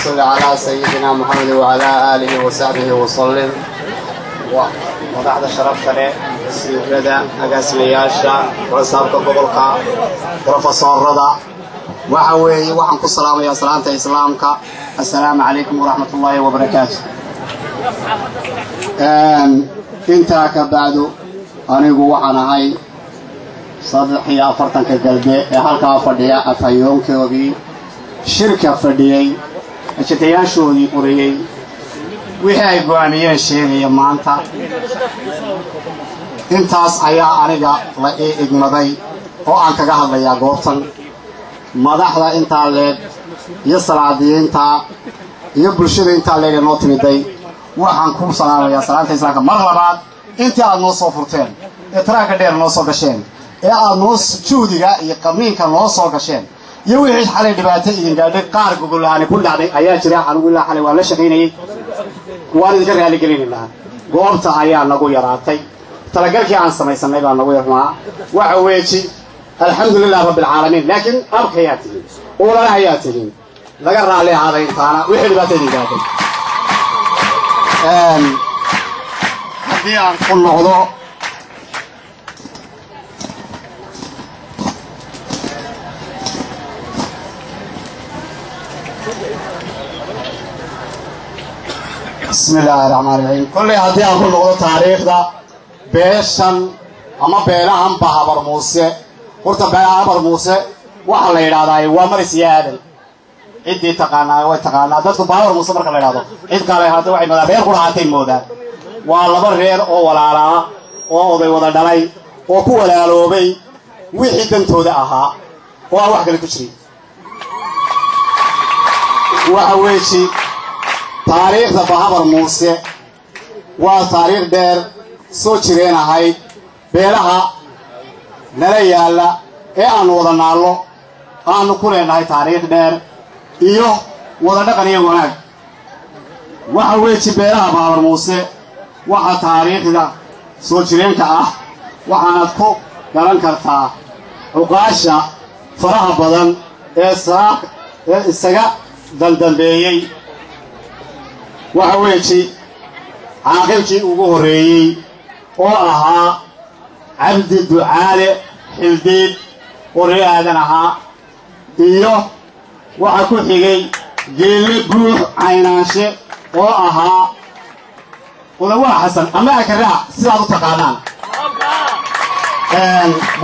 صل على سيدنا محمد وعلى آله وصحبه وسلم. وضعت الشرف كله سيدنا أجاس لياشا ورسالة قبلك بروفيسور رضا وحوي وحنكو السلام يا سلامة إسلامك. السلام عليكم ورحمة الله وبركاته. انت كبعدو أنا وحنا هاي صدقي أفرتك قلبي هالك فديا أفيون كوبي شركة فديي أشتيان شوني قريي وهاي بوانية شيء يا مانتا intaas ayaa aniga la igmaday oo aan kaga hadlayaa goobtan madaxda inta leed iyo salaadiinta iyo bulshada inta leed noo timiday waxaan ku salaamayaa salaanta islaamka mar labaad intii aad noo soo furteen ee taraaka dheer noo soo gasheen ee aad noo juudiga iyo qamiinka noo soo gasheen iyo wixii xalay dhibaato idin gaadhay qaar gogolaani ku dhacday ayaa jira anigu ilaa xalay waan la shaqeynayay waan idin raali gelinaynaa goobta ayaa nagu yaraatay تلقاكي عن سماي سماي بان نوير ما وعويتي الحمد لله رب العالمين لكن أبقياتي ولا حياتي ذكر عليه هذا إنسان وحد باتني قاتل هذي عن كل موضوع بسم الله الرحمن الرحيم كل هذي عن كل موضوع تاريخ ده بيشان أما بيلهم بحبر موسى قلت بحبر موسى وحلا يرادا وامر سيادل إدي تقانا وتقانا ده بحبر موسى مركل يرادا إد قال هذا واحد ماذا بير قراتين مودا والله برير أو ولا لا أو ذي ولا دلائي أو كوا لا لوبي وحدن تودا أها واحد اللي تشري وأويشي تاريخ بحبر موسى وتاريخ بير soo jireen ahayd beelaha nala yaala ee aan wada naalo aanu ku leenahay taariikh dheer iyo wada dhaqan iyo wanaag waxa weeyi beelaha Baabar Muuse waxa taariikhda soo jireenka ah waxaad ku garan kartaa uqaasha faraha badan ee isaga dambeeyay waxa weeyi caaqilkii ugu horeeyay وأها عبد الدعاء حلديد وريادنها إيوه وأكو حقي جيل بروح عيناشي وأها ولو حسن أما أكرا سلاد تقانان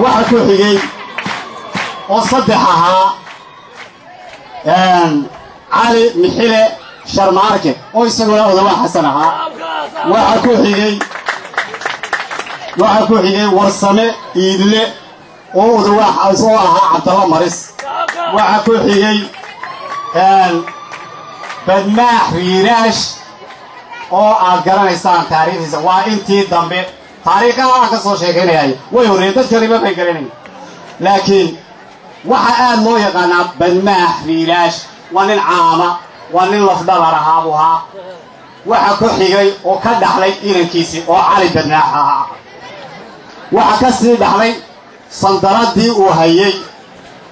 وأكو حقي وصدحها علي محيلة شرماركة ويسمونه ولو حسنها وأكو حقي waxaa ku xigay warsame iidle oo waxa soo ahaa Cabdalla Maris waxaa ku xigay badmaax riiraash oo aad garanaysaan taariikhdiisa waa intii dambe taariikhaha ka soo sheegaynayay way horeen dad kale ma garanay laakiin waxa aad loo yaqaan badmaax riiraash waa nin caama waa nin lafdhabar ahaabuha waxa ku xigay oo ka dhaxlay inankiisii oo cali badmaax ahaa waxa ka sii dhaxlay sandaradii uu hayay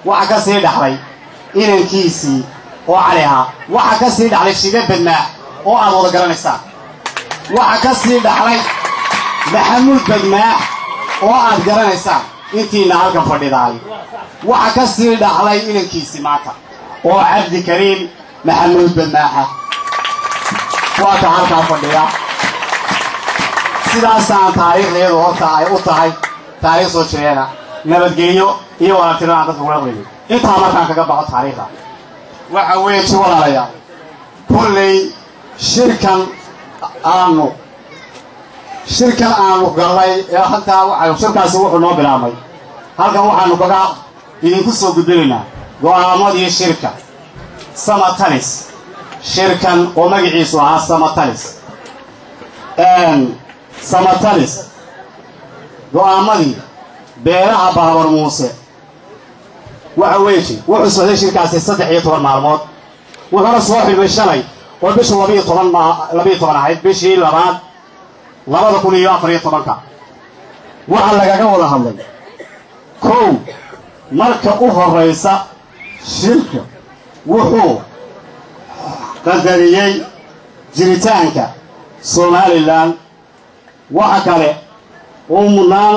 waxa ka sii dhaxlay inankiisii oo cali ahaa waxa ka sii dhaxlay shiga badmaax oo aad wada garanaysaan waxa ka sii dhaxlay maxamuud badmaax oo aad garanaysaan intiina halka fadhidaay waxa ka sii dhaxlay inankiisii maanta oo Cabdi Kariim maxamuud badmaax waa ka halka fadhiya sidaasaan taariikhdeedu horta ay u tahay taariikh soo jireena nabadgelyo iyo walaalatinimo dadka wada weyn inta markaan kaga baxo taariikhda waxa weeye walaalayaal kullay shirkan aanu galay ee hadda waxa shirkaasi wuxuu noo bilaabay halkan waxaanu kaga idinku soo gudbinaynaa go'aamadii shirka Samatalis shirkan oo magaciisu ahaa Samatalis Samatalis go'aamadii beeraha Baabar Muuse waxa weeyi wuxuu soo shirkaasi 13 maalmood wuxuu soo xilbay shalay oo bisha 12 ahayd bishii labaad 2014 waxa lagaga wada hadlay kow marka u horeysa shirka wuxuu qadariyey jiritaanka Somaliland waxa kale oo mudnaan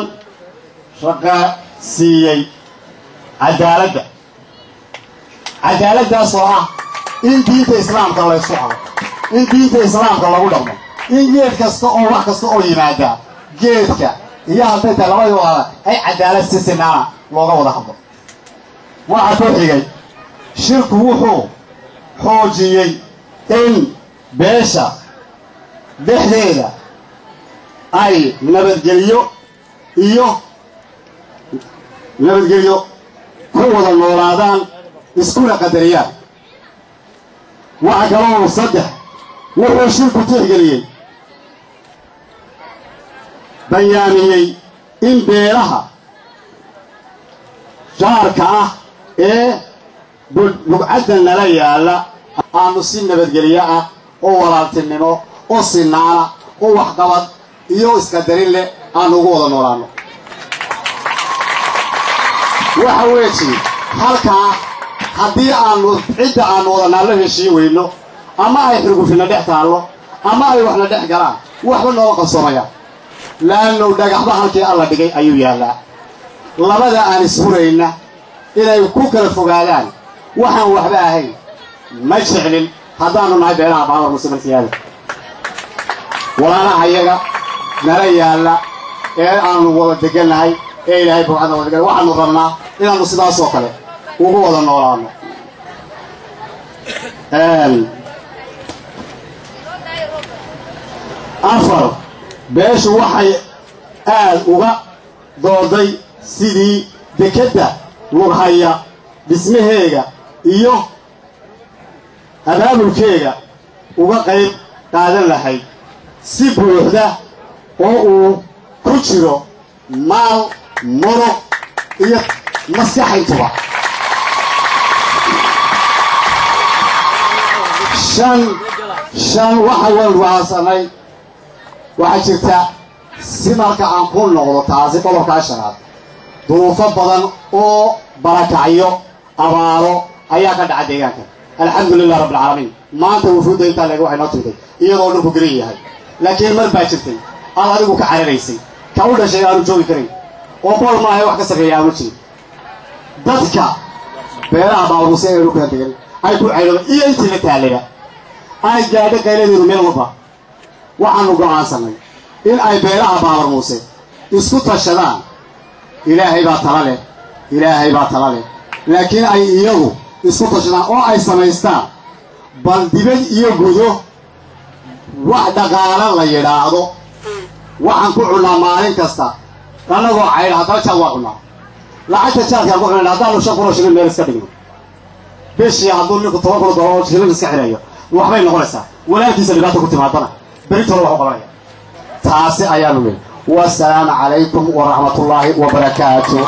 shaqa siiyey cadaaladdaas oo ah in diinta islaamka la isku xado in diinta islaamka lagu dhaqmo in geed kasta oo wax kasta oo yimaada geedka iyo hadayta labadooda ay cadaalad si sinaan looga wada hadlo waxa ku xigay shirku wuxuu xoojiyey in beesha dhexdeeda ay nabadgelyo ku wada noolaadaan iskuna qadariyaan waxa kaloo saddex wuxuu shirku tixgeliyey bayaamiyey in beelaha jaarka ah ee bugcadda nala yaalla aanu si nabadgelyo ah oo walaaltinimo oo sinaana oo waxqabad iyo isqadarin leh aanu ugu wada noolaano waxa weeji halkaa haddii aanu cidda aanu wada naallo heshiin weyno ama ay xurgufina dhex taallo ama ay waxna dhex galaan waxba nooga qabsoomaya laanno dhagaxba halkii alla dhigay ayuu yaallaa labada aan ishurayna inay ku kala fogaadaan waxaan waxba ahayn ma jeclin haddaanu nahay beelaha baamar musabalkiyaada walaalaha iyaga nala yaalla ee aanu wada degannahay ee ilaahay bugcadda wada degan waxaanu rabnaa inaanu sidaasoo kale ugu wada noolaano afar beeshu waxay aad uga dooday sidii dekedda lughaya dhismaheega iyo abaabulkeega uga qayb qaadan lahayd si buuxda oo uu ku jiro maal muruq iyo maskaxaytuba shan waxa waan waasanay waxa jirta si marka aan ku noqdo taasi qodobka shanaad duruufo badan oo barakacyo abaaro ayaa ka dhacay deegaanka alxamdulilah rabbil caalamiin maanta wufuudda intaa leega waxay noo timday iyadoo dhulku gelin yahay laakiin mar baa jirtay aad adigu ka cararaysay ka u dhashay aanu joogi karin oo bool maahay wax ka sarreeya aanu jirin dadka beeraha baabuuse ee dhulka degan ay ku caydo iyo intii la taalaya ay gaadho qayladeedu meel walba waxaanu go'aansanay in ay beeraha baamar muuse isku tashadaan ilaahay baa tala leh laakiin ay iyagu isku tashadaan oo ay samaystaan bal dibad iyo gudo wax dhaqaale la yidhaahdo waxaan ku cunaa maalin kasta annagoo caydha haddana jaad waa cunaa lacagta jaadkaan ku cunayna haddaanu 5 kun oo shilin meel iska dhigno bishii hadduu ninku 10 kun oo shilin iska xirayo waxbay noqonaysaa walaalkiisa dhibaato ku timaadana beritoona waxu qabanaya taasi ayaanu leeyahay wassalaamu calaykum waraxmatullaahi wabarakaatuh